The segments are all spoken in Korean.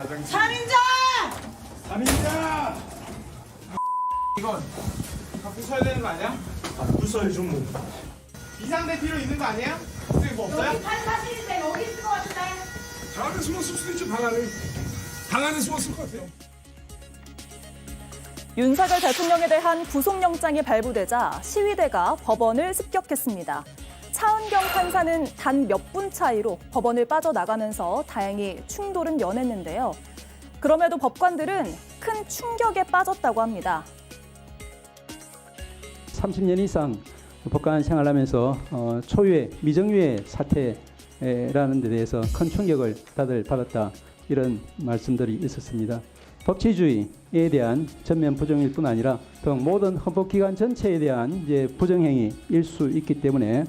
살인자! 살인자! 이건 다 부숴야 되는 거 아니야? 부숴야죠 뭐. 비상대피로 있는 거 아니에요? 혹시 뭐 없어요? 여기 탄 사실인데 여기 있을 것 같은데. 저 안에 숨었을 수도 있죠, 방 안에. 방 안에 숨었을 것 같아요. 윤석열 대통령에 대한 구속영장이 발부되자 시위대가 법원을 습격했습니다. 차은경 판사는 단 몇 분 차이로 법원을 빠져나가면서 다행히 충돌은 연했는데요. 그럼에도 법관들은 큰 충격에 빠졌다고 합니다. 30년 이상 법관 생활하면서 초유의 미정유의 사태라는 데 대해서 큰 충격을 다들 받았다, 이런 말씀들이 있었습니다. 법치주의에 대한 전면 부정일 뿐 아니라 또 모든 헌법기관 전체에 대한 이제 부정행위일 수 있기 때문에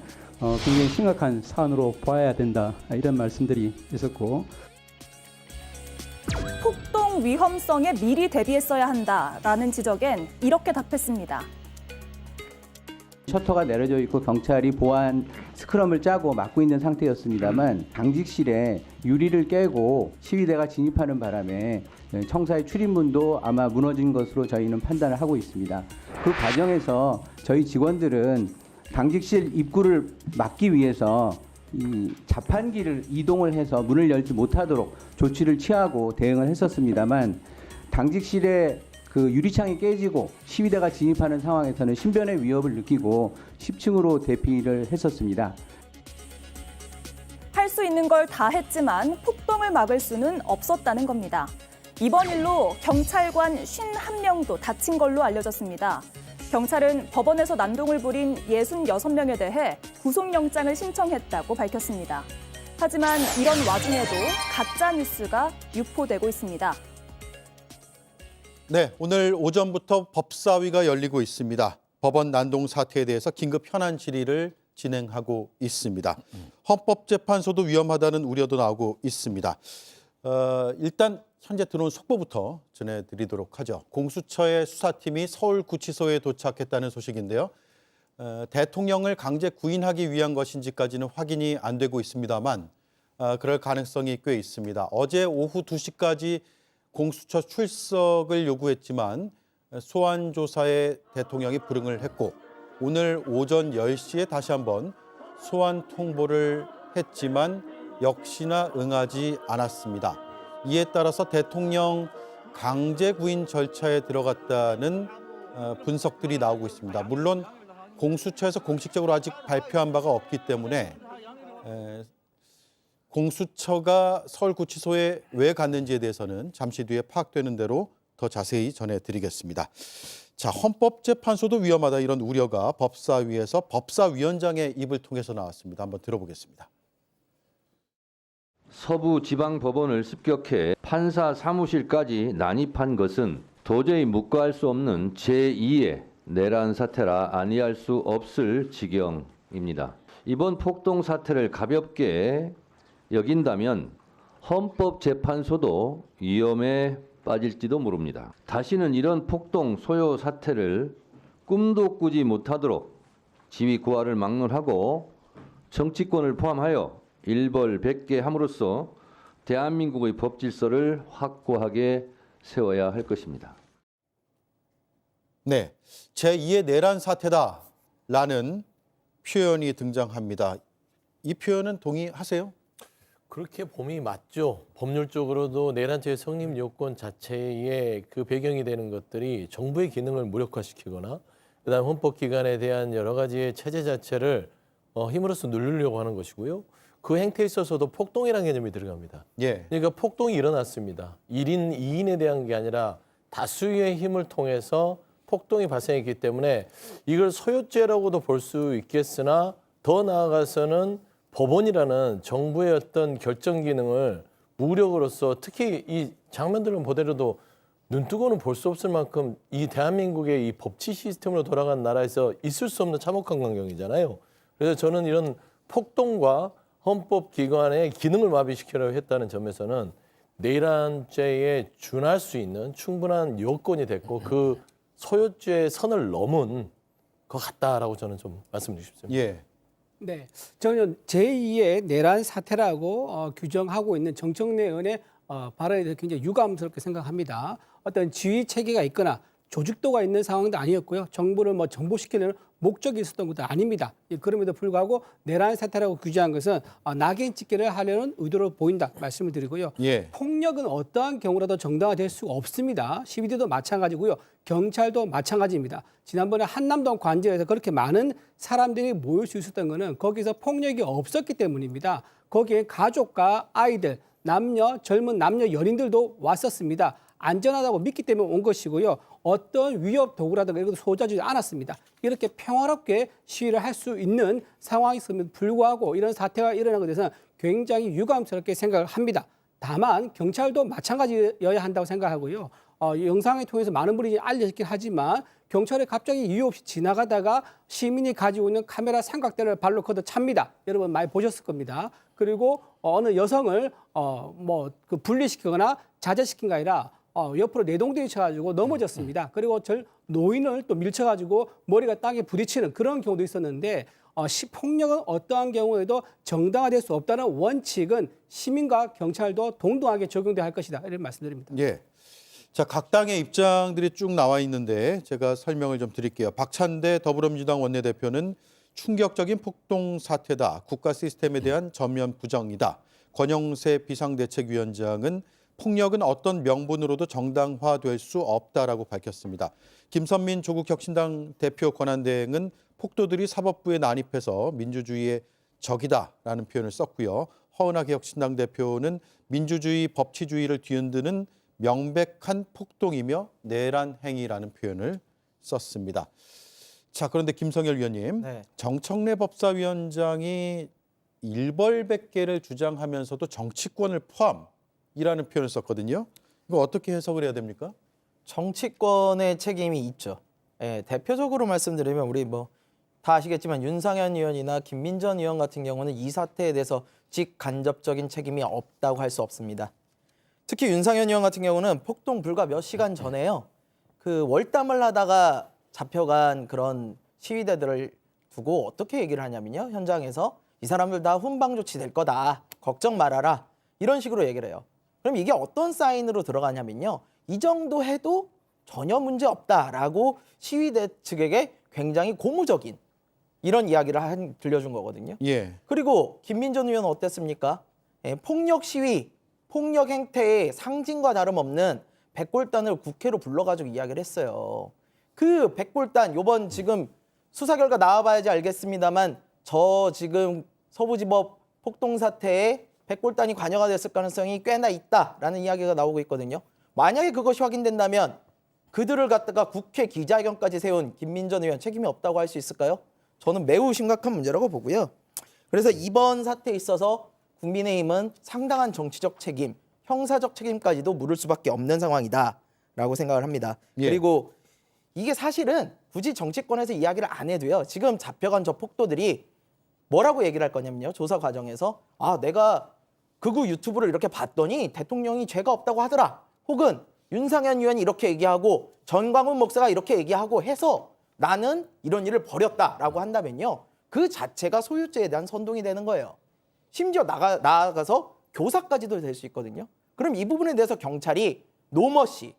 굉장히 심각한 사안으로 봐야 된다, 이런 말씀들이 있었고, 폭동 위험성에 미리 대비했어야 한다라는 지적엔 이렇게 답했습니다. 셔터가 내려져 있고 경찰이 보안 스크럼을 짜고 막고 있는 상태였습니다만, 당직실에 유리를 깨고 시위대가 진입하는 바람에 청사의 출입문도 아마 무너진 것으로 저희는 판단을 하고 있습니다. 그 과정에서 저희 직원들은 당직실 입구를 막기 위해서 이 자판기를 이동을 해서 문을 열지 못하도록 조치를 취하고 대응을 했었습니다만, 당직실에 그 유리창이 깨지고 시위대가 진입하는 상황에서는 신변의 위협을 느끼고 10층으로 대피를 했었습니다. 할 수 있는 걸 다 했지만 폭동을 막을 수는 없었다는 겁니다. 이번 일로 경찰관 51명도 다친 걸로 알려졌습니다. 경찰은 법원에서 난동을 부린 66명에 대해 구속영장을 신청했다고 밝혔습니다. 하지만 이런 와중에도 가짜뉴스가 유포되고 있습니다. 네, 오늘 오전부터 법사위가 열리고 있습니다. 법원 난동 사태에 대해서 긴급 현안 질의를 진행하고 있습니다. 헌법재판소도 위험하다는 우려도 나오고 있습니다. 일단 현재 들어온 속보부터 전해드리도록 하죠. 공수처의 수사팀이 서울구치소에 도착했다는 소식인데요. 대통령을 강제 구인하기 위한 것인지까지는 확인이 안 되고 있습니다만 그럴 가능성이 꽤 있습니다. 어제 오후 2시까지 공수처 출석을 요구했지만 소환 조사에 대통령이 불응을 했고, 오늘 오전 10시에 다시 한번 소환 통보를 했지만 역시나 응하지 않았습니다. 이에 따라서 대통령 강제 구인 절차에 들어갔다는 분석들이 나오고 있습니다. 물론 공수처에서 공식적으로 아직 발표한 바가 없기 때문에 공수처가 서울구치소에 왜 갔는지에 대해서는 잠시 뒤에 파악되는 대로 더 자세히 전해드리겠습니다. 자, 헌법재판소도 위험하다, 이런 우려가 법사위에서 법사위원장의 입을 통해서 나왔습니다. 한번 들어보겠습니다. 서부지방법원을 습격해 판사 사무실까지 난입한 것은 도저히 묵과할 수 없는 제2의 내란 사태라 아니할 수 없을 지경입니다. 이번 폭동 사태를 가볍게 여긴다면 헌법재판소도 위험에 빠질지도 모릅니다. 다시는 이런 폭동 소요 사태를 꿈도 꾸지 못하도록 지휘 고하를 막론하고 정치권을 포함하여 일벌백계 함으로써 대한민국의 법 질서를 확고하게 세워야 할 것입니다. 네, 제2의 내란 사태다라는 표현이 등장합니다. 이 표현은 동의하세요? 그렇게 봄이 맞죠. 법률적으로도 내란죄의 성립 요건 자체의 그 배경이 되는 것들이 정부의 기능을 무력화시키거나 그다음 헌법기관에 대한 여러 가지의 체제 자체를 힘으로써 누르려고 하는 것이고요. 그 행태에 있어서도 폭동이라는 개념이 들어갑니다. 예. 그러니까 폭동이 일어났습니다. 1인, 2인에 대한 게 아니라 다수의 힘을 통해서 폭동이 발생했기 때문에 이걸 소요죄라고도 볼 수 있겠으나 더 나아가서는 법원이라는 정부의 어떤 결정 기능을 무력으로서, 특히 이 장면들을 보더라도 눈뜨고는 볼 수 없을 만큼 이 대한민국의 이 법치 시스템으로 돌아간 나라에서 있을 수 없는 참혹한 광경이잖아요. 그래서 저는 이런 폭동과 헌법기관의 기능을 마비시키려고 했다는 점에서는 내란죄에 준할 수 있는 충분한 요건이 됐고 그 소요죄의 선을 넘은 것 같다라고 저는 좀 말씀드리고 싶습니다. 예. 네, 저는 제2의 내란 사태라고 규정하고 있는 정청래 의원의 발언에 대해서 굉장히 유감스럽게 생각합니다. 어떤 지휘 체계가 있거나 조직도가 있는 상황도 아니었고요. 정부를 정복시키려는 목적이 있었던 것도 아닙니다. 그럼에도 불구하고 내란 사태라고 규정한 것은 낙인 찍기를 하려는 의도로 보인다 말씀을 드리고요. 예. 폭력은 어떠한 경우라도 정당화될 수가 없습니다. 시위대도 마찬가지고요. 경찰도 마찬가지입니다. 지난번에 한남동 관저에서 그렇게 많은 사람들이 모일 수 있었던 것은 거기서 폭력이 없었기 때문입니다. 거기에 가족과 아이들, 젊은 남녀 연인들도 왔었습니다. 안전하다고 믿기 때문에 온 것이고요. 어떤 위협 도구라든가 이런 것도 소지하지 않았습니다. 이렇게 평화롭게 시위를 할 수 있는 상황이었음에도 불구하고 이런 사태가 일어난 것에 대해서는 굉장히 유감스럽게 생각을 합니다. 다만 경찰도 마찬가지여야 한다고 생각하고요. 영상을 통해서 많은 분이 알려졌긴 하지만 경찰이 갑자기 이유 없이 지나가다가 시민이 가지고 있는 카메라 삼각대를 발로 걷어 찹니다. 여러분 많이 보셨을 겁니다. 그리고 어느 여성을 분리시키거나 자제시킨 게 아니라 옆으로 내동댕이 쳐가지고 넘어졌습니다. 그리고 노인을 또 밀쳐가지고 머리가 땅에 부딪히는 그런 경우도 있었는데 폭력은 어떠한 경우에도 정당화될 수 없다는 원칙은 시민과 경찰도 동등하게 적용돼야 할 것이다. 이런 말씀드립니다. 예. 자, 각 당의 입장들이 쭉 나와 있는데 제가 설명을 좀 드릴게요. 박찬대 더불어민주당 원내대표는 충격적인 폭동 사태다. 국가 시스템에 대한 전면 부정이다. 권영세 비상대책위원장은 폭력은 어떤 명분으로도 정당화될 수 없다라고 밝혔습니다. 김선민 조국혁신당 대표 권한대행은 폭도들이 사법부에 난입해서 민주주의의 적이다라는 표현을 썼고요. 허은하 개혁신당 대표는 민주주의 법치주의를 뒤흔드는 명백한 폭동이며 내란 행위라는 표현을 썼습니다. 자, 그런데 김성열 위원님, 네. 정청래 법사위원장이 일벌백계를 주장하면서도 정치권을 포함이라는 표현을 썼거든요. 이거 어떻게 해석을 해야 됩니까? 정치권의 책임이 있죠. 예, 대표적으로 말씀드리면 우리 다 아시겠지만 윤상현 의원이나 김민전 의원 같은 경우는 이 사태에 대해서 직간접적인 책임이 없다고 할 수 없습니다. 특히 윤상현 의원 같은 경우는 폭동 불과 몇 시간 전에요. 그 월담을 하다가 잡혀간 그런 시위대들을 두고 어떻게 얘기를 하냐면요. 현장에서 이 사람들 다 훈방 조치될 거다. 걱정 말아라. 이런 식으로 얘기를 해요. 그럼 이게 어떤 사인으로 들어가냐면요. 이 정도 해도 전혀 문제 없다라고 시위대 측에게 굉장히 고무적인 이런 이야기를 들려준 거거든요. 예. 그리고 김민전 의원은 어땠습니까? 폭력 시위, 폭력 행태의 상징과 다름없는 백골단을 국회로 불러가지고 이야기를 했어요. 그 백골단, 요번 지금 수사 결과 나와봐야지 알겠습니다만 저 지금 서부지법 폭동 사태에 백골단이 관여가 됐을 가능성이 꽤나 있다라는 이야기가 나오고 있거든요. 만약에 그것이 확인된다면 그들을 갖다가 국회 기자회견까지 세운 김민전 의원 책임이 없다고 할 수 있을까요? 저는 매우 심각한 문제라고 보고요. 그래서 이번 사태에 있어서 국민의힘은 상당한 정치적 책임, 형사적 책임까지도 물을 수밖에 없는 상황이다라고 생각을 합니다. 예. 그리고 이게 사실은 굳이 정치권에서 이야기를 안 해도요. 지금 잡혀간 저 폭도들이 뭐라고 얘기를 할 거냐면요. 조사 과정에서 내가 극우 유튜브를 이렇게 봤더니 대통령이 죄가 없다고 하더라. 혹은 윤상현 의원이 이렇게 얘기하고 전광훈 목사가 이렇게 얘기하고 해서 나는 이런 일을 벌였다라고 한다면요. 그 자체가 소유죄에 대한 선동이 되는 거예요. 심지어 나아가서 교사까지도 될 수 있거든요. 그럼 이 부분에 대해서 경찰이 노머시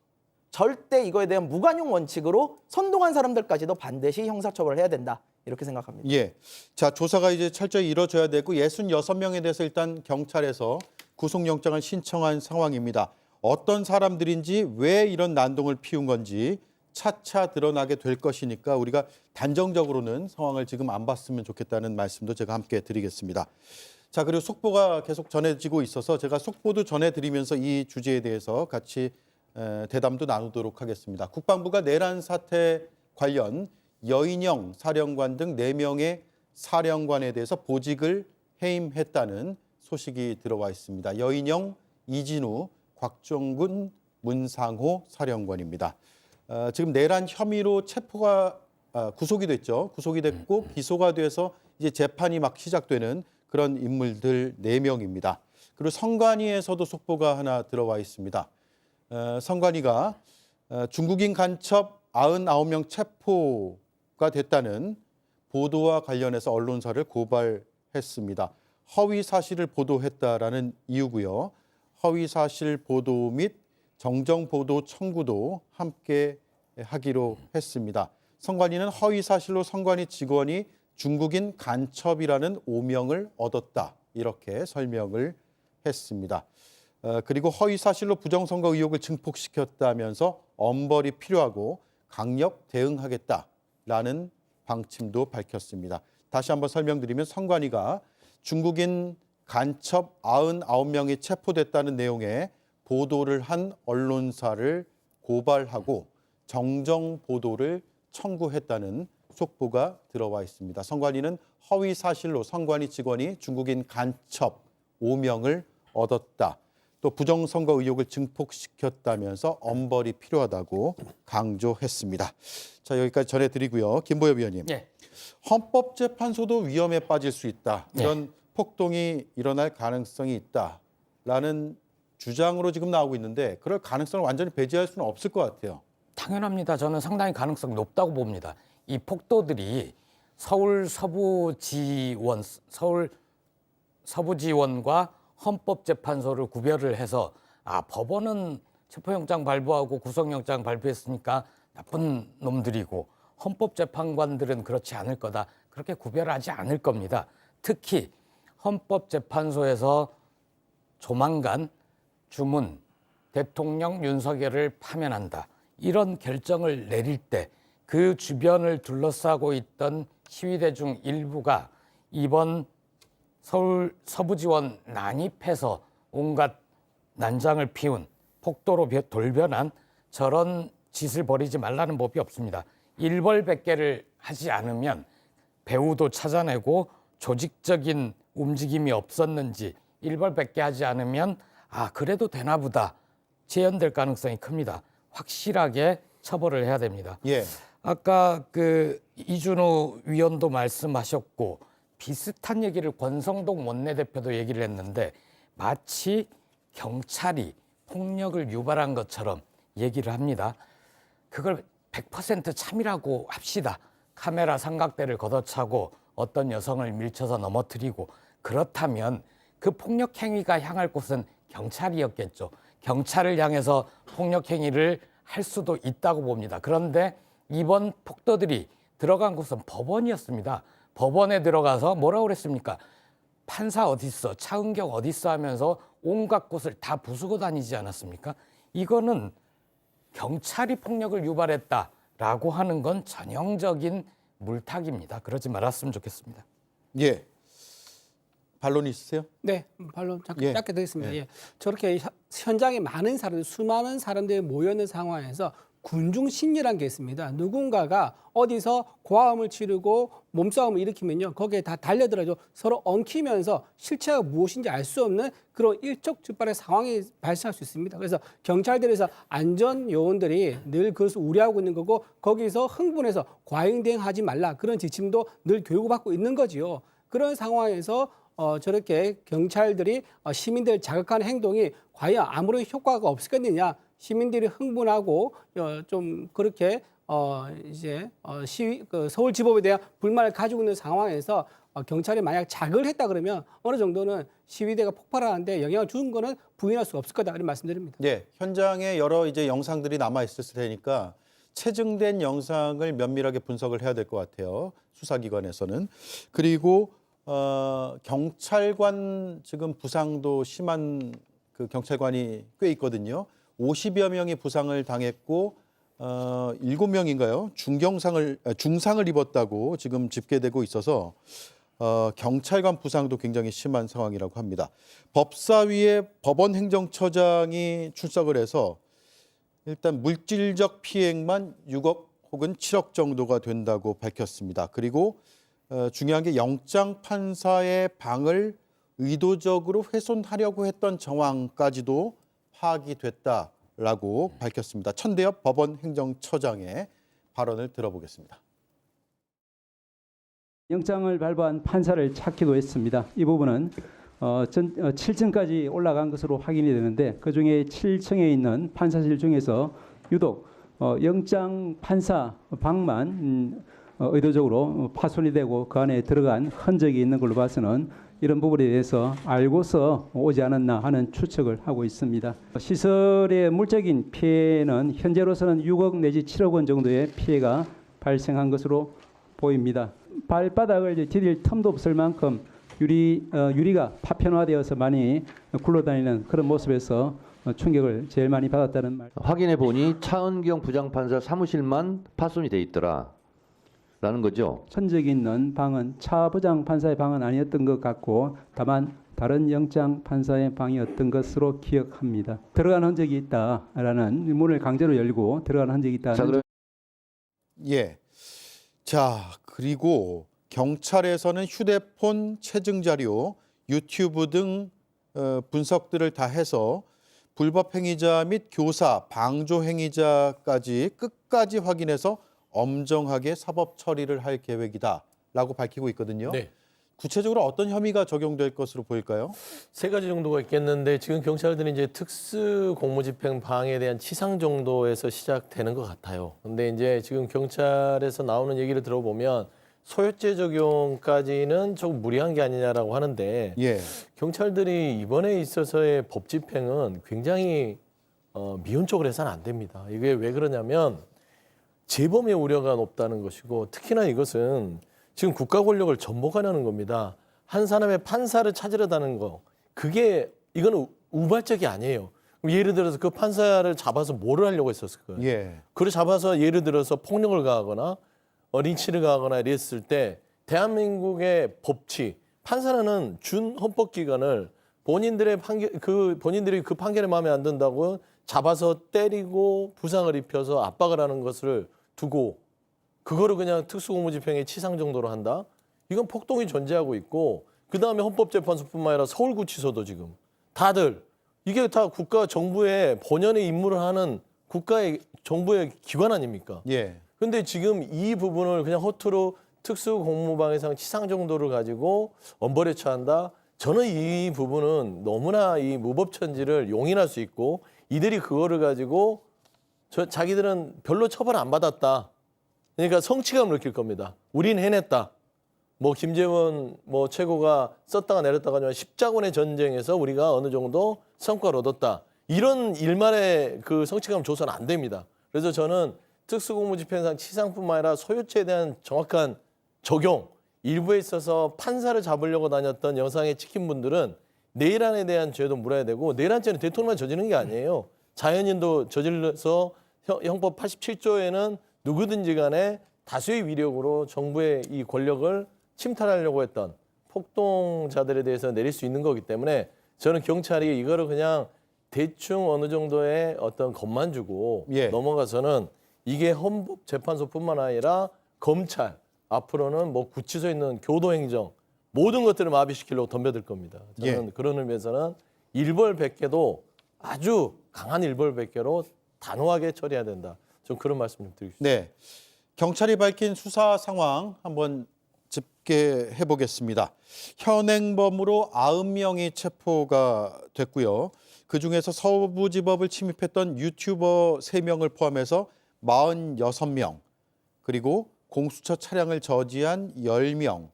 절대 이거에 대한 무관용 원칙으로 선동한 사람들까지도 반드시 형사처벌을 해야 된다. 이렇게 생각합니다. 예. 자, 조사가 이제 철저히 이루어져야 되고 66명에 대해서 일단 경찰에서 구속영장을 신청한 상황입니다. 어떤 사람들인지 왜 이런 난동을 피운 건지 차차 드러나게 될 것이니까 우리가 단정적으로는 상황을 지금 안 봤으면 좋겠다는 말씀도 제가 함께 드리겠습니다. 자, 그리고 속보가 계속 전해지고 있어서 제가 속보도 전해드리면서 이 주제에 대해서 같이 대담도 나누도록 하겠습니다. 국방부가 내란 사태 관련 여인영 사령관 등 4명의 사령관에 대해서 보직을 해임했다는 소식이 들어와 있습니다. 여인영, 이진우, 곽종군, 문상호 사령관입니다. 지금 내란 혐의로 구속이 됐죠. 구속이 됐고 기소가 돼서 이제 재판이 막 시작되는 그런 인물들 4명입니다. 그리고 성관위에서도 속보가 하나 들어와 있습니다. 성관위가 중국인 간첩 99명 체포가 됐다는 보도와 관련해서 언론사를 고발했습니다. 허위 사실을 보도했다라는 이유고요. 허위사실 보도 및 정정보도 청구도 함께 하기로 했습니다. 선관위는 허위사실로 선관위 직원이 중국인 간첩이라는 오명을 얻었다, 이렇게 설명을 했습니다. 그리고 허위사실로 부정선거 의혹을 증폭시켰다면서 엄벌이 필요하고 강력 대응하겠다라는 방침도 밝혔습니다. 다시 한번 설명드리면 선관위가 중국인 간첩 99명이 체포됐다는 내용의 보도를 한 언론사를 고발하고 정정 보도를 청구했다는 속보가 들어와 있습니다. 선관위는 허위 사실로 선관위 직원이 중국인 간첩 5명을 얻었다. 또 부정선거 의혹을 증폭시켰다면서 엄벌이 필요하다고 강조했습니다. 자, 여기까지 전해드리고요. 김보엽 위원님. 네. 헌법재판소도 위험에 빠질 수 있다. 이런 네. 폭동이 일어날 가능성이 있다라는 주장으로 지금 나오고 있는데 그럴 가능성을 완전히 배제할 수는 없을 것 같아요. 당연합니다. 저는 상당히 가능성이 높다고 봅니다. 이 폭도들이 서울 서부지원과 헌법재판소를 구별을 해서 법원은 체포영장 발부하고 구속영장 발부했으니까 나쁜 놈들이고 헌법재판관들은 그렇지 않을 거다. 그렇게 구별하지 않을 겁니다. 특히 헌법재판소에서 조만간 주문 대통령 윤석열을 파면한다. 이런 결정을 내릴 때 그 주변을 둘러싸고 있던 시위대 중 일부가 이번 서울 서부지원 난입해서 온갖 난장을 피운 폭도로 돌변한 저런 짓을 벌이지 말라는 법이 없습니다. 일벌백계를 하지 않으면 배후도 찾아내고 조직적인 움직임이 없었는지 일벌백계하지 않으면 그래도 되나 보다 재현될 가능성이 큽니다. 확실하게 처벌을 해야 됩니다. 예. 아까 이준호 위원도 말씀하셨고 비슷한 얘기를 권성동 원내대표도 얘기를 했는데 마치 경찰이 폭력을 유발한 것처럼 얘기를 합니다. 그걸 100% 참이라고 합시다. 카메라 삼각대를 걷어차고 어떤 여성을 밀쳐서 넘어뜨리고 그렇다면 그 폭력 행위가 향할 곳은 경찰이었겠죠. 경찰을 향해서 폭력 행위를 할 수도 있다고 봅니다. 그런데 이번 폭도들이 들어간 곳은 법원이었습니다. 법원에 들어가서 뭐라고 그랬습니까? 판사 어딨어? 차은경 어딨어? 하면서 온갖 곳을 다 부수고 다니지 않았습니까? 이거는 경찰이 폭력을 유발했다라고 하는 건 전형적인 물타기입니다. 그러지 말았으면 좋겠습니다. 예. 반론 있으세요? 네, 반론 예. 짧게 드리겠습니다. 예. 예. 저렇게 현장에 많은 사람들, 수많은 사람들이 모여있는 상황에서 군중 심리라는 게 있습니다. 누군가가 어디서 고아음을 지르고 몸싸움을 일으키면요, 거기에 다 달려들어서 서로 엉키면서 실체가 무엇인지 알 수 없는 그런 일촉즉발의 상황이 발생할 수 있습니다. 그래서 경찰들에서 안전 요원들이 늘 그것을 우려하고 있는 거고 거기서 흥분해서 과잉대응하지 말라 그런 지침도 늘 교육받고 있는 거지요. 그런 상황에서 저렇게 경찰들이 시민들을 자극하는 행동이 과연 아무런 효과가 없겠느냐? 시민들이 흥분하고 좀 그렇게 서울지법에 대한 불만을 가지고 있는 상황에서 경찰이 만약 자극을 했다 그러면 어느 정도는 시위대가 폭발하는데 영향을 주는 거는 부인할 수 없을 거다 이런 말씀드립니다. 네, 현장에 여러 영상들이 남아 있을 테니까 체증된 영상을 면밀하게 분석을 해야 될 것 같아요. 수사기관에서는. 그리고 경찰관 지금 부상도 심한 그 경찰관이 꽤 있거든요. 50여 명이 부상을 당했고 7명인가요? 중상을 입었다고 지금 집계되고 있어서 경찰관 부상도 굉장히 심한 상황이라고 합니다. 법사위에 법원 행정처장이 출석을 해서 일단 물질적 피해액만 6억 혹은 7억 정도가 된다고 밝혔습니다. 그리고 중요한 게 영장 판사의 방을 의도적으로 훼손하려고 했던 정황까지도 파악이 됐다라고 밝혔습니다. 천대엽 법원 행정처장의 발언을 들어보겠습니다. 영장을 발부한 판사를 찾기도 했습니다. 이 부분은 7층까지 올라간 것으로 확인이 되는데 그중에 7층에 있는 판사실 중에서 유독 영장 판사 방만 의도적으로 파손이 되고 그 안에 들어간 흔적이 있는 걸로 봐서는 이런 부분에 대해서 알고서 오지 않았나 하는 추측을 하고 있습니다. 시설의 물적인 피해는 현재로서는 6억 내지 7억 원 정도의 피해가 발생한 것으로 보입니다. 발바닥을 디딜 틈도 없을 만큼 유리가 파편화되어서 많이 굴러다니는 그런 모습에서 충격을 제일 많이 받았다는 말. 확인해 보니 차은경 부장판사 사무실만 파손이 돼 있더라. 라는 거죠. 천적이 있는 방은 차 부장 판사의 방은 아니었던 것 같고 다만 다른 영장 판사의 방이었던 것으로 기억합니다. 들어간 흔적이 있다라는 문을 강제로 열고 들어간 흔적이 있다는. 자, 그럼 예. 자, 그리고 경찰에서는 휴대폰 체증 자료, 유튜브 등 분석들을 다 해서 불법 행위자 및 교사, 방조 행위자까지 끝까지 확인해서 엄정하게 사법 처리를 할 계획이다라고 밝히고 있거든요. 네. 구체적으로 어떤 혐의가 적용될 것으로 보일까요? 세 가지 정도가 있겠는데 지금 경찰들이 이제 특수 공무집행 방해에 대한 치상 정도에서 시작되는 것 같아요. 근데 이제 지금 경찰에서 나오는 얘기를 들어보면 소요죄 적용까지는 조금 무리한 게 아니냐라고 하는데 예. 경찰들이 이번에 있어서의 법 집행은 굉장히 미온적으로 해서는 안 됩니다. 이게 왜 그러냐면 재범의 우려가 높다는 것이고 특히나 이것은 지금 국가 권력을 전복하려는 겁니다. 한 사람의 판사를 찾으려다는 거 이거는 우발적이 아니에요. 예를 들어서 그 판사를 잡아서 뭐를 하려고 했었을까요? 예. 그를 잡아서 예를 들어서 폭력을 가하거나 린치를 가하거나 이랬을 때 대한민국의 법치 판사는 준 헌법기관을 본인들이 그 판결이 마음에 안 든다고 잡아서 때리고 부상을 입혀서 압박을 하는 것을 두고 그거를 그냥 특수공무집행의 치상 정도로 한다? 이건 폭동이 존재하고 있고 그다음에 헌법재판소뿐만 아니라 서울구치소도 지금 다들 이게 다 국가 정부의 본연의 임무를 하는 국가의 정부의 기관 아닙니까? 예. 근데 지금 이 부분을 그냥 허투루 특수공무방해상 치상 정도를 가지고 엄벌에 처한다? 저는 이 부분은 너무나 이 무법천지를 용인할 수 있고 이들이 그거를 가지고 자기들은 별로 처벌 안 받았다. 그러니까 성취감을 느낄 겁니다. 우린 해냈다. 뭐 김재원 최고가 썼다가 내렸다가 하지만 십자군의 전쟁에서 우리가 어느 정도 성과를 얻었다. 이런 일만의 그 성취감 줘서는 안 됩니다. 그래서 저는 특수공무집행상 치상뿐만 아니라 소유죄에 대한 정확한 적용, 일부에 있어서 판사를 잡으려고 다녔던 영상에 찍힌 분들은 내란에 대한 죄도 물어야 되고 내란죄는 대통령만 저지르는 게 아니에요. 자연인도 저질러서 형법 87조에는 누구든지 간에 다수의 위력으로 정부의 이 권력을 침탈하려고 했던 폭동자들에 대해서 내릴 수 있는 거기 때문에 저는 경찰이 이거를 그냥 대충 어느 정도의 어떤 겁만 주고 예. 넘어가서는 이게 헌법재판소뿐만 아니라 검찰 앞으로는 뭐 구치소에 있는 교도행정 모든 것들을 마비시키려고 덤벼들 겁니다. 저는 그런 의미에서는 일벌백계도 아주 강한 일벌백계로 단호하게 처리해야 된다. 좀 그런 말씀 좀 드리겠습니다. 네. 경찰이 밝힌 수사 상황 한번 집계해 보겠습니다. 현행범으로 90명이 체포가 됐고요. 그중에서 서부지법을 침입했던 유튜버 3명을 포함해서 46명, 그리고 공수처 차량을 저지한 10명,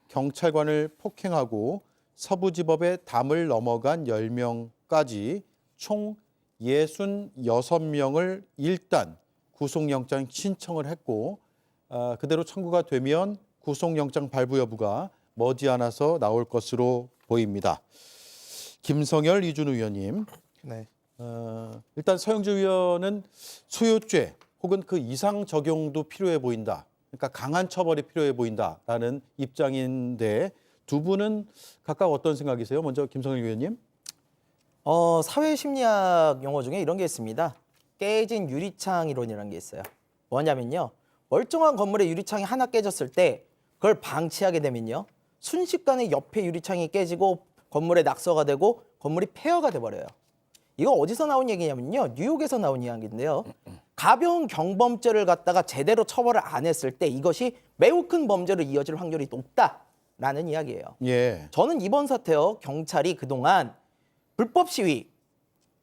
경찰관을 폭행하고 서부지법의 담을 넘어간 10명까지 총 66명을 일단 구속영장 신청을 했고 그대로 청구가 되면 구속영장 발부 여부가 머지않아서 나올 것으로 보입니다. 김성열 이준우 의원님, 네. 일단 서영주 의원은 소요죄 혹은 그 이상 적용도 필요해 보인다. 그러니까 강한 처벌이 필요해 보인다라는 입장인데 두 분은 각각 어떤 생각이세요? 먼저 김성열 의원님. 사회심리학 용어 중에 이런 게 있습니다. 깨진 유리창 이론이라는 게 있어요. 뭐냐면요. 멀쩡한 건물의 유리창이 하나 깨졌을 때 그걸 방치하게 되면요. 순식간에 옆에 유리창이 깨지고 건물에 낙서가 되고 건물이 폐허가 돼버려요. 이거 어디서 나온 얘기냐면요. 뉴욕에서 나온 이야기인데요. 가벼운 경범죄를 갖다가 제대로 처벌을 안 했을 때 이것이 매우 큰 범죄로 이어질 확률이 높다라는 이야기예요. 예. 저는 이번 사태요. 경찰이 그동안 불법 시위,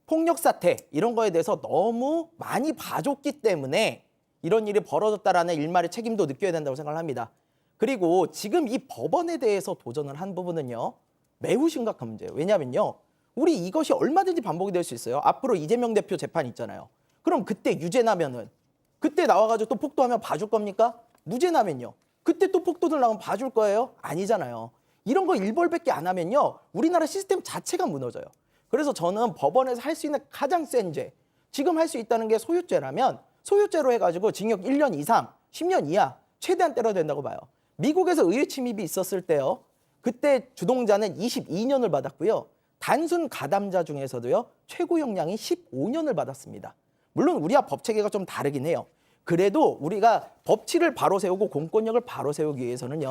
폭력 사태 이런 거에 대해서 너무 많이 봐줬기 때문에 이런 일이 벌어졌다라는 일말의 책임도 느껴야 된다고 생각을 합니다. 그리고 지금 이 법원에 대해서 도전을 한 부분은요. 매우 심각한 문제예요. 왜냐하면요. 우리 이것이 얼마든지 반복이 될 수 있어요. 앞으로 이재명 대표 재판 있잖아요. 그럼 그때 유죄 나면은 그때 나와가지고 또 폭도하면 봐줄 겁니까? 무죄 나면요. 그때 또 폭도들 나오면 봐줄 거예요? 아니잖아요. 이런 거 일벌백계 안 하면요. 우리나라 시스템 자체가 무너져요. 그래서 저는 법원에서 할 수 있는 가장 센 죄, 지금 할 수 있다는 게 소유죄라면 소유죄로 해가지고 징역 1년 이상, 10년 이하 최대한 때려야 된다고 봐요. 미국에서 의회 침입이 있었을 때요. 그때 주동자는 22년을 받았고요. 단순 가담자 중에서도요. 최고 형량이 15년을 받았습니다. 물론 우리와 법 체계가 좀 다르긴 해요. 그래도 우리가 법치를 바로 세우고 공권력을 바로 세우기 위해서는요.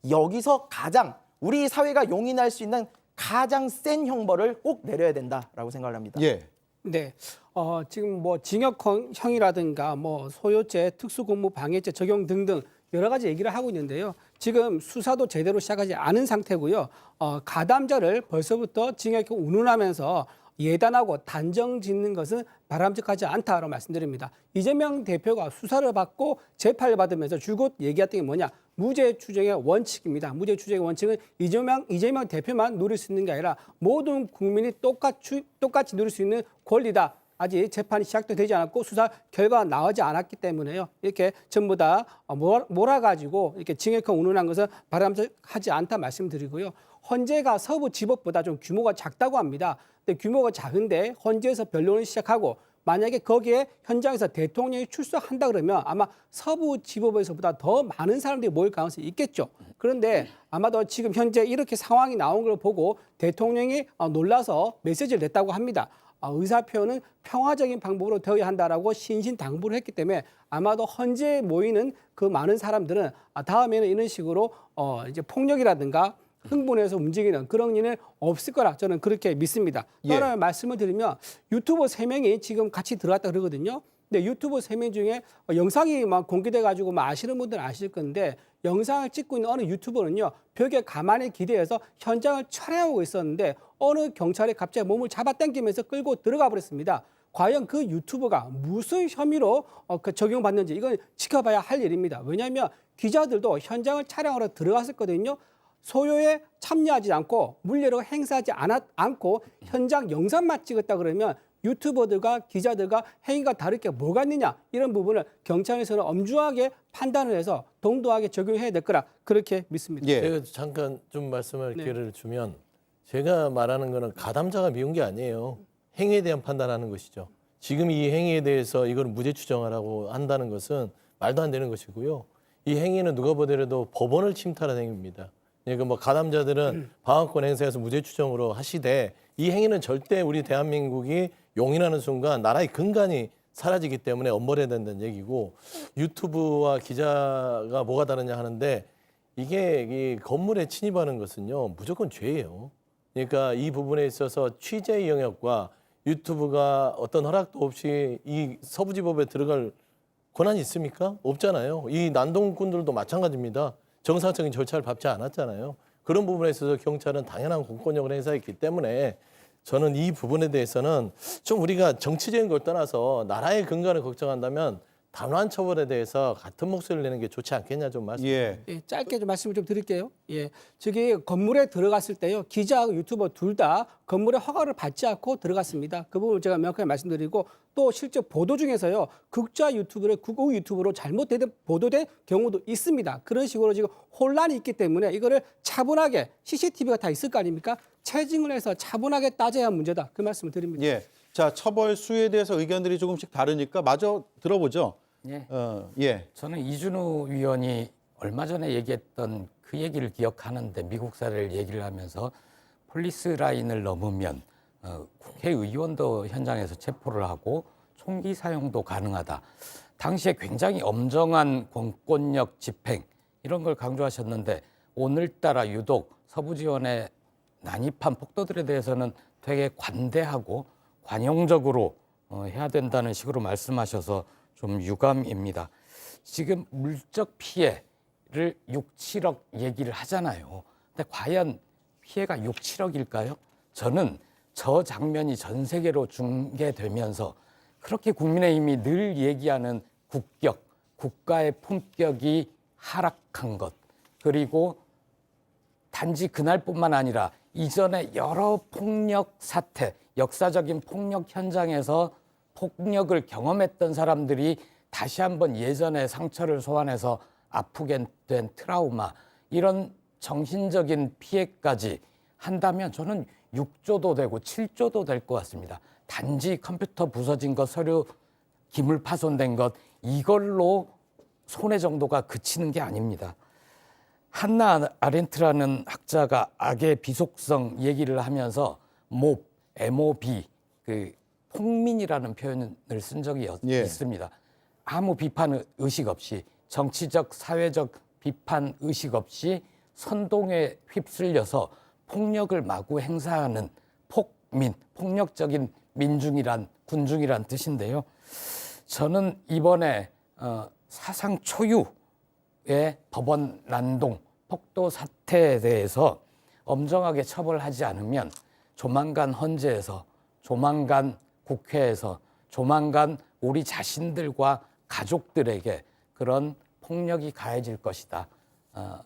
여기서 가장 우리 사회가 용인할 수 있는 가장 센 형벌을 꼭 내려야 된다라고 생각을 합니다. 예. 네. 지금 뭐 징역형이라든가 뭐 소요죄, 특수공무방해죄 적용 등등 여러 가지 얘기를 하고 있는데요. 지금 수사도 제대로 시작하지 않은 상태고요. 가담자를 벌써부터 징역형 운운하면서 예단하고 단정 짓는 것은 바람직하지 않다고 말씀드립니다. 이재명 대표가 수사를 받고 재판을 받으면서 줄곧 얘기했던 게 뭐냐? 무죄 추정의 원칙입니다. 무죄 추정의 원칙은 이재명 대표만 누릴 수 있는 게 아니라 모든 국민이 똑같이 누릴 수 있는 권리다. 아직 재판이 시작도 되지 않았고 수사 결과가 나오지 않았기 때문에요. 이렇게 전부 다 몰아가지고 이렇게 징역형 운운한 것은 바람직하지 않다 말씀드리고요. 헌재가 서부지법보다 좀 규모가 작다고 합니다. 근데 규모가 작은데 헌재에서 변론을 시작하고 만약에 거기에 현장에서 대통령이 출석한다 그러면 아마 서부지법에서보다 더 많은 사람들이 모일 가능성이 있겠죠. 그런데 아마도 지금 현재 이렇게 상황이 나온 걸 보고 대통령이 놀라서 메시지를 냈다고 합니다. 의사표현은 평화적인 방법으로 되어야 한다라고 신신당부를 했기 때문에 아마도 헌재에 모이는 그 많은 사람들은 다음에는 이런 식으로 이제 폭력이라든가 흥분해서 움직이는 그런 일은 없을 거라 저는 그렇게 믿습니다. 또 하나 말씀을 드리면 유튜버 3명이 지금 같이 들어왔다 그러거든요. 근데 유튜버 3명 중에 영상이 막 공개돼 가지고 아시는 분들은 아실 건데 영상을 찍고 있는 어느 유튜버는요. 벽에 가만히 기대어서 현장을 촬영하고 있었는데 어느 경찰이 갑자기 몸을 잡아당기면서 끌고 들어가 버렸습니다. 과연 그 유튜버가 무슨 혐의로 적용받는지 이건 지켜봐야 할 일입니다. 왜냐하면 기자들도 현장을 촬영하러 들어갔었거든요. 소요에 참여하지 않고 물례로 행사하지 않고 현장 영상만 찍었다 그러면 유튜버들과 기자들과 행위가 다를 게 뭐가 있느냐 이런 부분을 경찰에서는 엄중하게 판단을 해서 동등하게 적용해야 될 거라 그렇게 믿습니다. 예. 제가 잠깐 좀 말씀을 기회를 주면 제가 말하는 거는 가담자가 미운 게 아니에요. 행위에 대한 판단하는 것이죠. 지금 이 행위에 대해서 이걸 무죄 추정하라고 한다는 것은 말도 안 되는 것이고요. 이 행위는 누가 보더라도 법원을 침탈한 행위입니다. 그러니까 뭐 가담자들은 방어권 행사에서 무죄 추정으로 하시되 이 행위는 절대 우리 대한민국이 용인하는 순간 나라의 근간이 사라지기 때문에 엄벌해야 된다는 얘기고 유튜브와 기자가 뭐가 다르냐 하는데 이게 이 건물에 침입하는 것은요 무조건 죄예요. 그러니까 이 부분에 있어서 취재의 영역과 유튜브가 어떤 허락도 없이 이 서부지법에 들어갈 권한이 있습니까? 없잖아요. 이 난동꾼들도 마찬가지입니다. 정상적인 절차를 밟지 않았잖아요. 그런 부분에 있어서 경찰은 당연한 공권력을 행사했기 때문에 저는 이 부분에 대해서는 좀 우리가 정치적인 걸 떠나서 나라의 근간을 걱정한다면 단호한 처벌에 대해서 같은 목소리를 내는 게 좋지 않겠냐 좀 말씀드립니다. 예, 짧게 좀 말씀을 좀 드릴게요. 예, 저기 건물에 들어갔을 때요. 기자하고 유튜버 둘 다 건물의 허가를 받지 않고 들어갔습니다. 그 부분을 제가 명확하게 말씀드리고 또 실제 보도 중에서요. 극좌 유튜브를 극우 유튜브로 잘못된 보도된 경우도 있습니다. 그런 식으로 지금 혼란이 있기 때문에 이거를 차분하게 CCTV가 다 있을 거 아닙니까? 체증을 해서 차분하게 따져야 할 문제다. 그 말씀을 드립니다. 예. 자, 처벌 수에 대해서 의견들이 조금씩 다르니까 마저 들어보죠. 예. 예. 저는 이준우 위원이 얼마 전에 얘기했던 그 얘기를 기억하는데 미국 사례를 얘기를 하면서 폴리스 라인을 넘으면 국회의원도 현장에서 체포를 하고 총기 사용도 가능하다. 당시에 굉장히 엄정한 공권력 집행 이런 걸 강조하셨는데 오늘따라 유독 서부지원에 난입한 폭도들에 대해서는 되게 관대하고 관용적으로 해야 된다는 식으로 말씀하셔서 좀 유감입니다. 지금 물적 피해를 6, 7억 얘기를 하잖아요. 근데 과연 피해가 6, 7억일까요? 저는 저 장면이 전 세계로 중계되면서 그렇게 국민의힘이 늘 얘기하는 국격, 국가의 품격이 하락한 것, 그리고 단지 그날뿐만 아니라 이전에 여러 폭력 사태, 역사적인 폭력 현장에서 폭력을 경험했던 사람들이 다시 한번 예전의 상처를 소환해서 아프게 된 트라우마, 이런 정신적인 피해까지 한다면 저는 6조도 되고 7조도 될 것 같습니다. 단지 컴퓨터 부서진 것, 서류 기물 파손된 것, 이걸로 손해 정도가 그치는 게 아닙니다. 한나 아렌트라는 학자가 악의 비속성 얘기를 하면서 MOB, 그 폭민이라는 표현을 쓴 적이 있습니다. 아무 비판 의식 없이, 정치적, 사회적 비판 의식 없이 선동에 휩쓸려서 폭력을 마구 행사하는 폭민, 폭력적인 민중이란, 군중이란 뜻인데요. 저는 이번에 사상 초유의 법원 난동, 폭도 사태에 대해서 엄정하게 처벌하지 않으면 조만간 헌재에서, 조만간 국회에서, 조만간 우리 자신들과 가족들에게 그런 폭력이 가해질 것이다.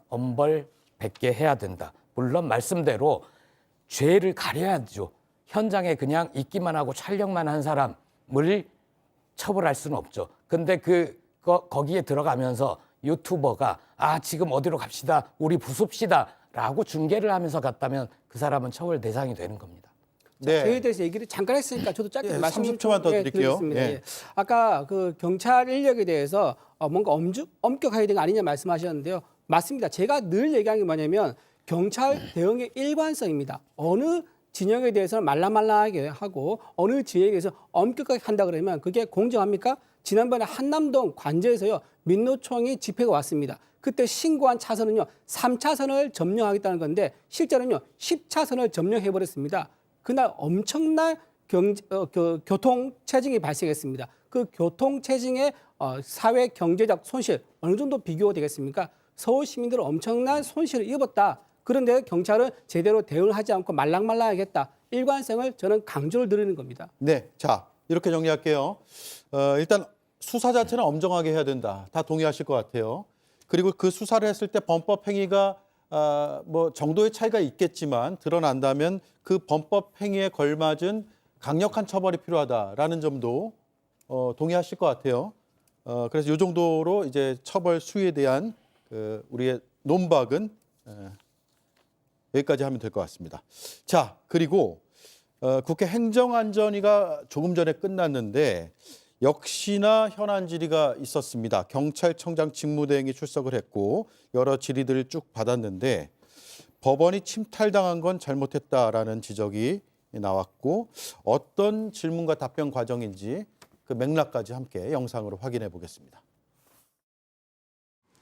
엄벌 100개 해야 된다. 물론 말씀대로 죄를 가려야죠. 현장에 그냥 있기만 하고 촬영만 한 사람을 처벌할 수는 없죠. 근데 거기에 들어가면서 유튜버가 지금 어디로 갑시다, 우리 부숩시다 라고 중계를 하면서 갔다면 그 사람은 처벌 대상이 되는 겁니다. 네. 저에 대해서 얘기를 잠깐 했으니까 저도 짧게 말씀 30초만 더 드릴게요. 예. 아까 그 경찰 인력에 대해서 뭔가 엄격하게 된 거 아니냐 말씀하셨는데요. 맞습니다. 제가 늘 얘기하는 게 뭐냐면 경찰 대응의 일관성입니다. 어느 진영에 대해서는 말랑말랑하게 하고 어느 진영에 대해서 엄격하게 한다 그러면 그게 공정합니까? 지난번에 한남동 관저에서요, 민노총이 집회가 왔습니다. 그때 신고한 차선은요, 3차선을 점령하겠다는 건데 실제로는요, 10차선을 점령해버렸습니다. 그날 엄청난 교통 체증이 발생했습니다. 그 교통 체증의 사회 경제적 손실 어느 정도 비교가 되겠습니까? 서울 시민들은 엄청난 손실을 입었다. 그런데 경찰은 제대로 대응을 하지 않고 말랑말랑하겠다. 일관성을 저는 강조를 드리는 겁니다. 네, 자 이렇게 정리할게요. 일단 수사 자체는 엄정하게 해야 된다. 다 동의하실 것 같아요. 그리고 그 수사를 했을 때 범법 행위가 뭐 정도의 차이가 있겠지만 드러난다면 그 범법 행위에 걸맞은 강력한 처벌이 필요하다라는 점도 동의하실 것 같아요. 그래서 이 정도로 이제 처벌 수위에 대한 우리의 논박은 여기까지 하면 될 것 같습니다. 자, 그리고 국회 행정안전위가 조금 전에 끝났는데 역시나 현안 질의가 있었습니다. 경찰청장 직무대행이 출석을 했고 여러 질의들을 쭉 받았는데 법원이 침탈당한 건 잘못했다라는 지적이 나왔고 어떤 질문과 답변 과정인지 그 맥락까지 함께 영상으로 확인해 보겠습니다.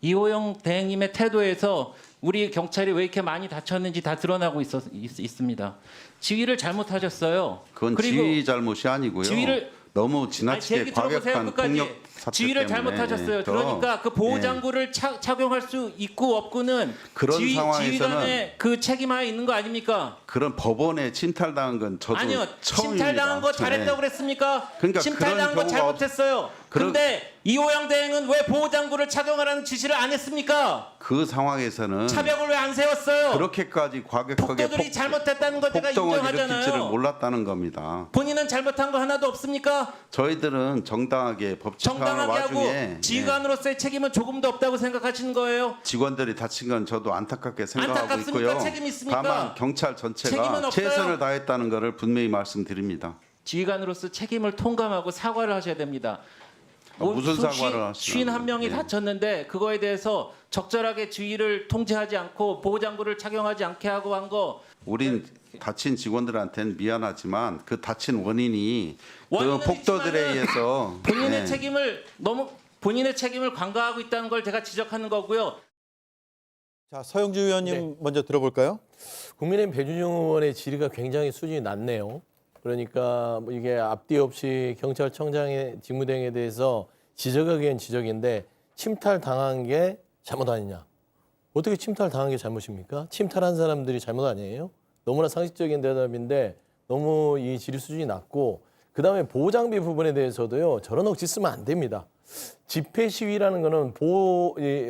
이호영 대행님의 태도에서 우리 경찰이 왜 이렇게 많이 다쳤는지 다 드러나고 있습니다. 지휘를 잘못하셨어요. 그건 지휘 잘못이 아니고요. 너무 지나치게 과격한 폭력 사태 지휘를 때문에 잘못하셨어요. 그러니까 그 보호장구를 착용할 수 있고 없고는 그런 지휘관의 그 책임하에 있는 거 아닙니까? 그런 법원에 침탈당한 건 저도 아니요. 처음입니다. 침탈당한 거 잘했다고 그랬습니까? 그러니까 침탈당한 거 잘못했어요. 근데 이호영 대행은 왜 보호장구를 착용하라는 지시를 안 했습니까? 그 상황에서는 차벽을 왜 안 세웠어요? 그렇게까지 과격하게 폭도들이 잘못했다는 거 제가 폭동을 인정하잖아요. 일으킬 줄을 몰랐다는 겁니다. 본인은 잘못한 거 하나도 없습니까? 저희들은 정당하게 법 재판하는 정당하게 와중에 하고 지휘관으로서의 책임은 조금도 없다고 생각하시는 거예요? 직원들이 다친 건 저도 안타깝게 생각하고 안타깝습니까? 있고요. 책임 있습니까? 다만 경찰 책임은 전체가 없어요. 최선을 다했다는 것을 분명히 말씀드립니다. 지휘관으로서 책임을 통감하고 사과를 하셔야 됩니다. 무슨 사과를 하시나요? 51명이 다쳤는데 그거에 대해서 적절하게 지휘를 통제하지 않고 보호장구를 착용하지 않게 하고 한 거. 우린 다친 직원들한테는 미안하지만 그 다친 원인이 그 폭도들에 의해서 본인의 책임을 관가하고 있다는 걸 제가 지적하는 거고요. 자, 서영주 의원님 먼저 들어볼까요? 국민의힘 배준영 의원의 질의가 굉장히 수준이 낮네요. 그러니까 이게 앞뒤 없이 경찰청장의 직무대행에 대해서 지적하기엔 지적인데 침탈당한 게 잘못 아니냐. 어떻게 침탈당한 게 잘못입니까? 침탈한 사람들이 잘못 아니에요? 너무나 상식적인 대답인데 너무 이 질의 수준이 낮고 그다음에 보호장비 부분에 대해서도요. 저런 억지 쓰면 안 됩니다. 집회 시위라는 거는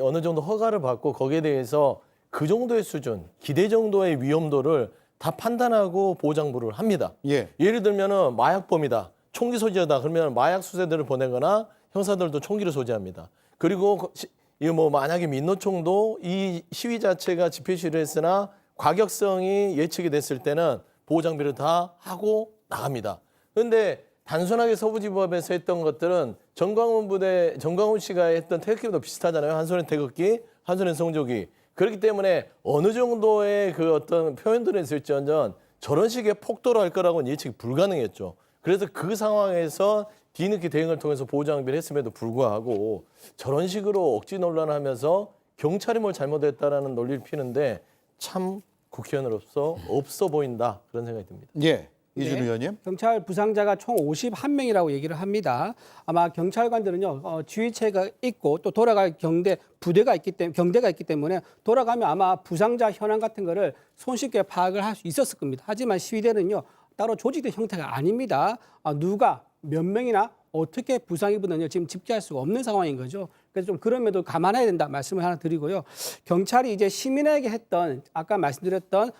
어느 정도 허가를 받고 거기에 대해서 그 정도의 수준, 기대 정도의 위험도를 다 판단하고 보호장부를 합니다. 예. 예를 들면은 마약범이다, 총기 소지자다 그러면 마약 수사대를 보내거나 형사들도 총기를 소지합니다. 그리고 이거 뭐 만약에 민노총도 이 시위 자체가 집회 시위를 했으나 과격성이 예측이 됐을 때는 보호장비를 다 하고 나갑니다. 그런데 단순하게 서부지법에서 했던 것들은 정광훈 씨가 했던 태극기도 비슷하잖아요. 한 손에 태극기, 한 손에 성조기. 그렇기 때문에 어느 정도의 그 어떤 표현들을 했을지언정 저런 식의 폭도로 할 거라고는 예측이 불가능했죠. 그래서 그 상황에서 뒤늦게 대응을 통해서 보호장비를 했음에도 불구하고 저런 식으로 억지 논란을 하면서 경찰이 뭘 잘못했다라는 논리를 피는데 참 국회의원으로서 없어 보인다 그런 생각이 듭니다. 예. 이준우 의원님. 경찰 부상자가 총 51명이라고 얘기를 합니다. 아마 경찰관들은요, 지휘체가 있고 또 돌아갈 경대가 있기 때문에 돌아가면 아마 부상자 현황 같은 거를 손쉽게 파악을 할 수 있었을 겁니다. 하지만 시위대는요, 따로 조직된 형태가 아닙니다. 누가 몇 명이나 어떻게 부상 입었는지 지금 집계할 수가 없는 상황인 거죠. 그래서 좀 그런 면도 감안해야 된다 말씀을 하나 드리고요. 경찰이 이제 시민에게 했던 아까 말씀드렸던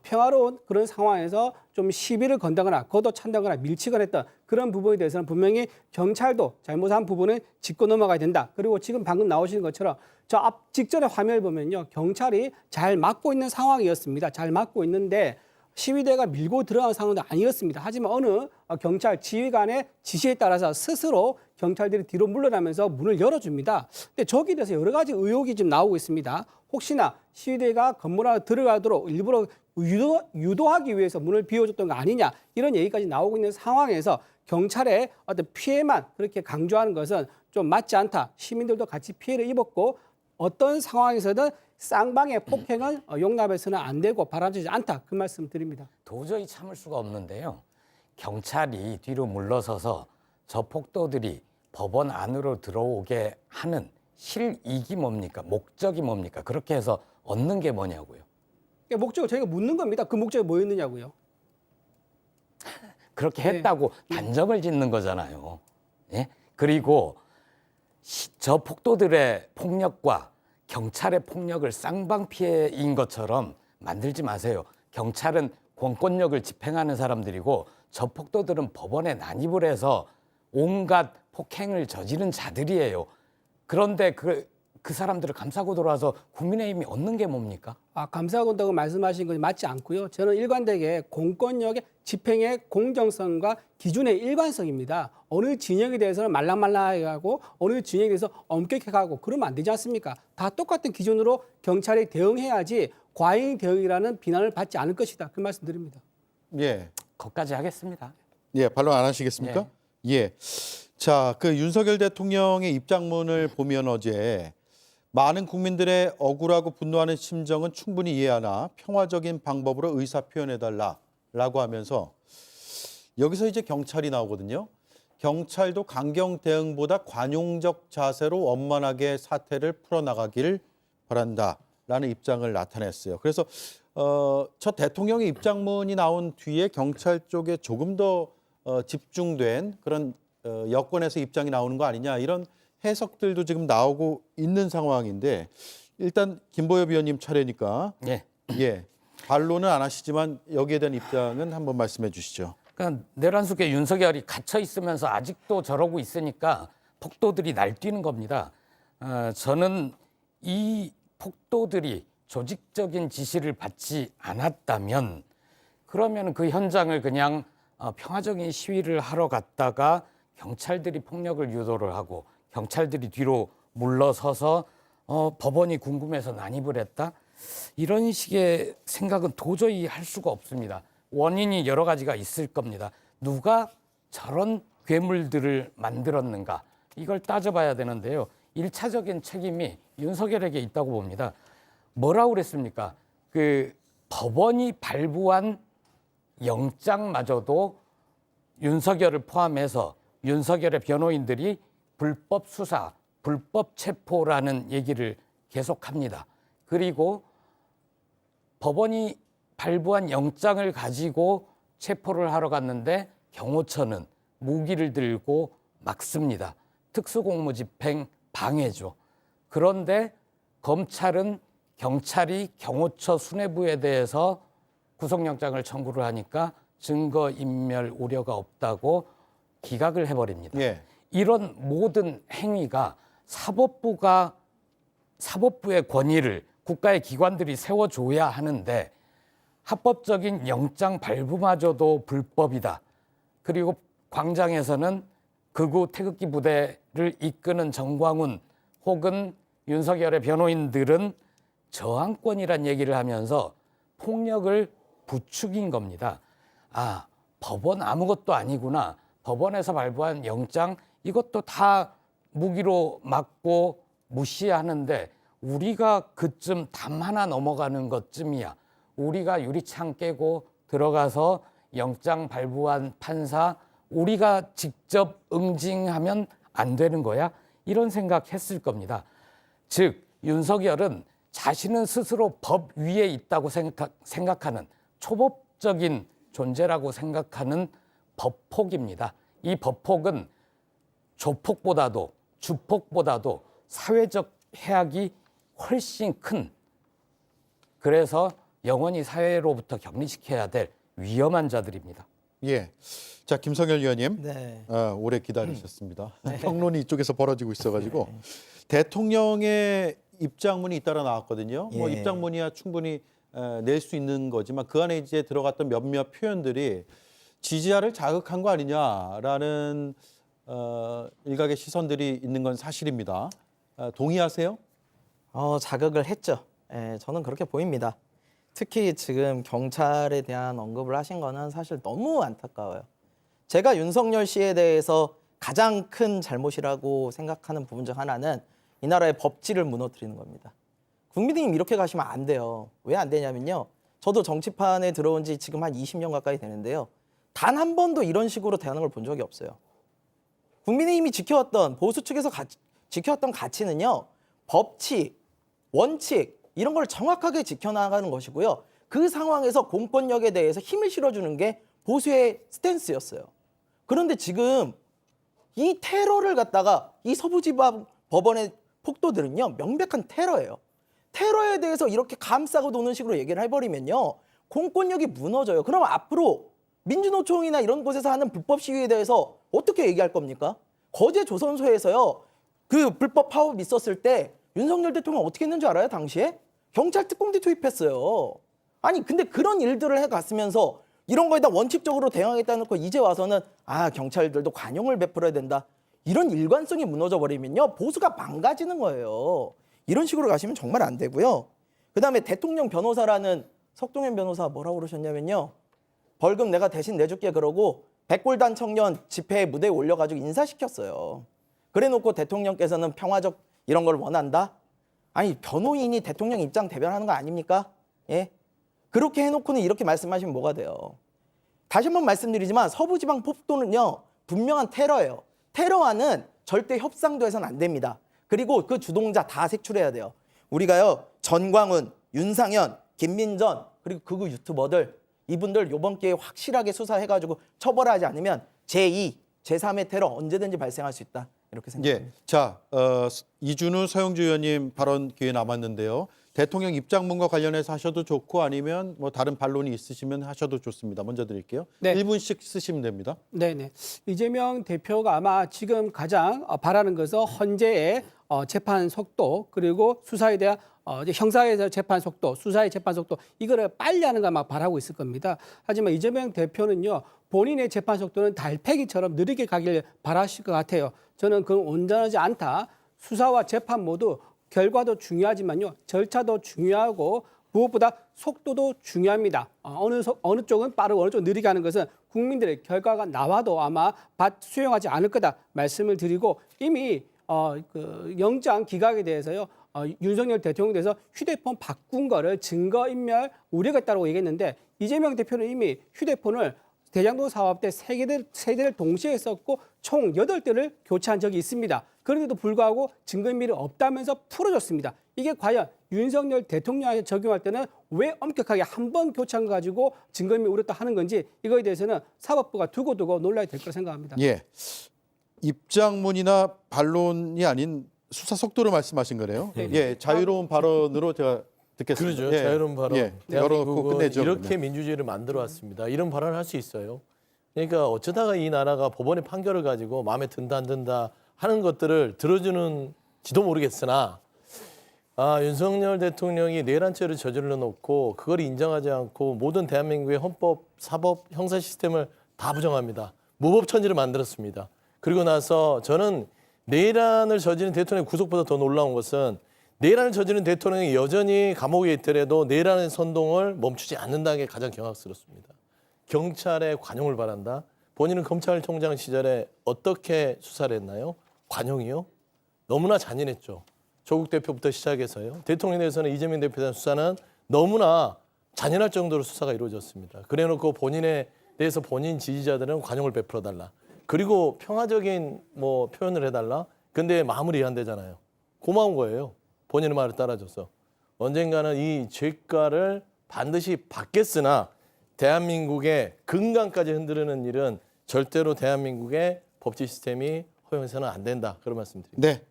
평화로운 그런 상황에서 좀 시비를 건다거나 걷어찬다거나 밀치거나 했던 그런 부분에 대해서는 분명히 경찰도 잘못한 부분은 짚고 넘어가야 된다. 그리고 지금 방금 나오신 것처럼 저 앞 직전의 화면을 보면요. 경찰이 잘 막고 있는 상황이었습니다. 잘 막고 있는데 시위대가 밀고 들어간 상황도 아니었습니다. 하지만 어느 경찰 지휘관의 지시에 따라서 스스로 경찰들이 뒤로 물러나면서 문을 열어줍니다. 근데 저기에 대해서 여러 가지 의혹이 지금 나오고 있습니다. 혹시나 시위대가 건물 안에 들어가도록 일부러 유도하기 위해서 문을 비워줬던 거 아니냐 이런 얘기까지 나오고 있는 상황에서 경찰의 어떤 피해만 그렇게 강조하는 것은 좀 맞지 않다. 시민들도 같이 피해를 입었고 어떤 상황에서든 쌍방의 폭행은 용납해서는 안 되고 바람직하지 않다. 그 말씀 드립니다. 도저히 참을 수가 없는데요. 경찰이 뒤로 물러서서 저 폭도들이 법원 안으로 들어오게 하는 실익이 뭡니까? 목적이 뭡니까? 그렇게 해서 얻는 게 뭐냐고요. 목적을 저희가 묻는 겁니다. 그 목적이 뭐였느냐고요. 그렇게 했다고 단정을 짓는 거잖아요. 예? 그리고 저 폭도들의 폭력과 경찰의 폭력을 쌍방피해인 것처럼 만들지 마세요. 경찰은 공권력을 집행하는 사람들이고 저 폭도들은 법원에 난입을 해서 온갖 폭행을 저지른 자들이에요. 그런데 그 사람들을 감싸고 돌아와서 국민의힘이 얻는 게 뭡니까? 감싸고 온다고 말씀하신 건 맞지 않고요. 저는 일관되게 공권력의 집행의 공정성과 기준의 일관성입니다. 어느 진영에 대해서는 말랑말랑하게 하고 어느 진영에 대해서 엄격하게 하고 그러면 안 되지 않습니까? 다 똑같은 기준으로 경찰이 대응해야지 과잉 대응이라는 비난을 받지 않을 것이다. 그 말씀 드립니다. 예. 거기까지 하겠습니다. 예, 반론 안 하시겠습니까? 예. 자, 그 윤석열 대통령의 입장문을 보면 어제 많은 국민들의 억울하고 분노하는 심정은 충분히 이해하나 평화적인 방법으로 의사 표현해달라라고 하면서 여기서 이제 경찰이 나오거든요. 경찰도 강경 대응보다 관용적 자세로 원만하게 사태를 풀어나가길 바란다라는 입장을 나타냈어요. 그래서 저 대통령의 입장문이 나온 뒤에 경찰 쪽에 조금 더 집중된 그런 여권에서 입장이 나오는 거 아니냐 이런 해석들도 지금 나오고 있는 상황인데 일단 김보엽 위원님 차례니까 예, 반론은 안 하시지만 여기에 대한 입장은 한번 말씀해 주시죠. 그러니까 내란 속에 윤석열이 갇혀 있으면서 아직도 저러고 있으니까 폭도들이 날뛰는 겁니다. 저는 이 폭도들이 조직적인 지시를 받지 않았다면 그러면 그 현장을 그냥 평화적인 시위를 하러 갔다가 경찰들이 폭력을 유도를 하고 경찰들이 뒤로 물러서서 법원이 궁금해서 난입을 했다? 이런 식의 생각은 도저히 할 수가 없습니다. 원인이 여러 가지가 있을 겁니다. 누가 저런 괴물들을 만들었는가? 이걸 따져봐야 되는데요. 1차적인 책임이 윤석열에게 있다고 봅니다. 뭐라고 그랬습니까? 그 법원이 발부한 영장마저도 윤석열을 포함해서 윤석열의 변호인들이 불법 수사, 불법 체포라는 얘기를 계속합니다. 그리고 법원이 발부한 영장을 가지고 체포를 하러 갔는데 경호처는 무기를 들고 막습니다. 특수공무집행 방해죠. 그런데 검찰은 경찰이 경호처 수뇌부에 대해서 구속영장을 청구를 하니까 증거인멸 우려가 없다고 기각을 해버립니다. 예. 이런 모든 행위가 사법부의 권위를 국가의 기관들이 세워줘야 하는데 합법적인 영장 발부마저도 불법이다. 그리고 광장에서는 극우 태극기 부대를 이끄는 정광훈 혹은 윤석열의 변호인들은 저항권이란 얘기를 하면서 폭력을 부추긴 겁니다. 아, 법원 아무것도 아니구나. 법원에서 발부한 영장 이것도 다 무기로 막고 무시하는데 우리가 그쯤 담 하나 넘어가는 것쯤이야. 우리가 유리창 깨고 들어가서 영장 발부한 판사 우리가 직접 응징하면 안 되는 거야? 이런 생각했을 겁니다. 즉 윤석열은 자신은 스스로 법 위에 있다고 생각하는 초법적인 존재라고 생각하는 법폭입니다. 이 법폭은 조폭보다도 주폭보다도 사회적 해악이 훨씬 큰, 그래서 영원히 사회로부터 격리시켜야 될 위험한 자들입니다. 예. 자, 김성열 의원님. 네. 오래 기다리셨습니다. 평론이 이쪽에서 벌어지고 있어가지고 대통령의 입장문이 잇따라 나왔거든요. 뭐 예. 입장문이야 충분히 낼 수 있는 거지만 그 안에 이제 들어갔던 몇몇 표현들이 지지자를 자극한 거 아니냐라는 일각의 시선들이 있는 건 사실입니다. 동의하세요? 자극을 했죠. 예, 저는 그렇게 보입니다. 특히 지금 경찰에 대한 언급을 하신 거는 사실 너무 안타까워요. 제가 윤석열 씨에 대해서 가장 큰 잘못이라고 생각하는 부분 중 하나는 이 나라의 법治을 무너뜨리는 겁니다. 국민의힘 이렇게 가시면 안 돼요. 왜 안 되냐면요. 저도 정치판에 들어온 지 지금 한 20년 가까이 되는데요. 단 한 번도 이런 식으로 대하는 걸 본 적이 없어요. 국민의힘이 지켜왔던, 보수 측에서 지켜왔던 가치는요. 법치, 원칙 이런 걸 정확하게 지켜나가는 것이고요. 그 상황에서 공권력에 대해서 힘을 실어주는 게 보수의 스탠스였어요. 그런데 지금 이 테러를 갖다가 이 서부지방 법원의 폭도들은요. 명백한 테러예요. 테러에 대해서 이렇게 감싸고 도는 식으로 얘기를 해버리면요. 공권력이 무너져요. 그럼 앞으로 민주노총이나 이런 곳에서 하는 불법 시위에 대해서 어떻게 얘기할 겁니까? 거제 조선소에서요. 그 불법 파업이 있었을 때 윤석열 대통령 어떻게 했는지 알아요? 당시에? 경찰 특공대 투입했어요. 아니 근데 그런 일들을 해갔으면서 이런 거에다 원칙적으로 대응하겠다 놓고 이제 와서는 경찰들도 관용을 베풀어야 된다. 이런 일관성이 무너져 버리면요. 보수가 망가지는 거예요. 이런 식으로 가시면 정말 안 되고요. 그다음에 대통령 변호사라는 석동현 변호사 뭐라고 그러셨냐면요. 벌금 내가 대신 내줄게 그러고 백골단 청년 집회 무대에 올려가지고 인사시켰어요. 그래놓고 대통령께서는 평화적 이런 걸 원한다? 아니 변호인이 대통령 입장 대변하는 거 아닙니까? 예? 그렇게 해놓고는 이렇게 말씀하시면 뭐가 돼요? 다시 한번 말씀드리지만 서부지방 폭도는요. 분명한 테러예요. 테러와는 절대 협상도 해서는 안 됩니다. 그리고 그 주동자 다 색출해야 돼요. 우리가요. 전광훈, 윤상현, 김민전 그리고 극우 유튜버들 이분들 이번 기회에 확실하게 수사해가지고 처벌하지 않으면 제2, 제3의 테러 언제든지 발생할 수 있다. 이렇게 생각합니다. 예. 자, 이준우 서영주 의원님 발언 기회 남았는데요. 대통령 입장문과 관련해서 하셔도 좋고 아니면 뭐 다른 반론이 있으시면 하셔도 좋습니다. 먼저 드릴게요. 네. 1분씩 쓰시면 됩니다. 네네. 이재명 대표가 아마 지금 가장 바라는 것은 헌재의 재판 속도 그리고 수사에 대한 이제 형사의 재판 속도, 수사의 재판 속도 이거를 빨리 하는 걸 막 바라고 있을 겁니다. 하지만 이재명 대표는요. 본인의 재판 속도는 달팽이처럼 느리게 가길 바라실 것 같아요. 저는 그건 온전하지 않다. 수사와 재판 모두 결과도 중요하지만요. 절차도 중요하고 무엇보다 속도도 중요합니다. 어느 쪽은 빠르고 어느 쪽은 느리게 하는 것은 국민들의 결과가 나와도 아마 수용하지 않을 거다 말씀을 드리고 이미 그 영장 기각에 대해서요. 윤석열 대통령에 대해서 휴대폰 바꾼 거를 증거인멸 우려가 있다고 얘기했는데 이재명 대표는 이미 휴대폰을 대장동 사업 때 세 대를 동시에 썼고 총 8대를 교체한 적이 있습니다. 그런데도 불구하고 증거인멸이 없다면서 풀어줬습니다. 이게 과연 윤석열 대통령에 적용할 때는 왜 엄격하게 한 번 교체한 거 가지고 증거인멸 우렸다 하는 건지 이거에 대해서는 사법부가 두고두고 놀라야 될 거라 생각합니다. 예. 입장문이나 반론이 아닌 수사 속도를 말씀하신 거네요. 네네. 예, 자유로운 발언으로 제가 듣겠습니다. 그러죠. 자유로운 발언. 열어놓고 대한민국은 끝내죠. 이렇게 그러면. 민주주의를 만들어 왔습니다. 이런 발언을 할 수 있어요. 그러니까 어쩌다가 이 나라가 법원의 판결을 가지고 마음에 든다 안 든다 하는 것들을 들어주는지도 모르겠으나 윤석열 대통령이 내란죄를 저질러 놓고 그걸 인정하지 않고 모든 대한민국의 헌법, 사법, 형사 시스템을 다 부정합니다. 무법천지를 만들었습니다. 그리고 나서 저는 내란을 저지른 대통령의 구속보다 더 놀라운 것은 내란을 저지른 대통령이 여전히 감옥에 있더라도 내란의 선동을 멈추지 않는다는 게 가장 경악스럽습니다. 경찰의 관용을 바란다. 본인은 검찰총장 시절에 어떻게 수사를 했나요? 관용이요? 너무나 잔인했죠. 조국 대표부터 시작해서요. 대통령에 대해서는 이재명 대표에 대한 수사는 너무나 잔인할 정도로 수사가 이루어졌습니다. 그래놓고 본인에 대해서 본인 지지자들은 관용을 베풀어달라. 그리고 평화적인 표현을 해달라. 근데 마무리 안 되잖아요. 고마운 거예요. 본인의 말을 따라줘서. 언젠가는 이 죄가를 반드시 받겠으나 대한민국의 근간까지 흔들리는 일은 절대로 대한민국의 법치 시스템이 허용해서는 안 된다. 그런 말씀드립니다. 네.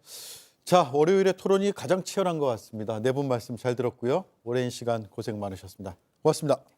자, 월요일에 토론이 가장 치열한 것 같습니다. 네 분 말씀 잘 들었고요. 오랜 시간 고생 많으셨습니다. 고맙습니다.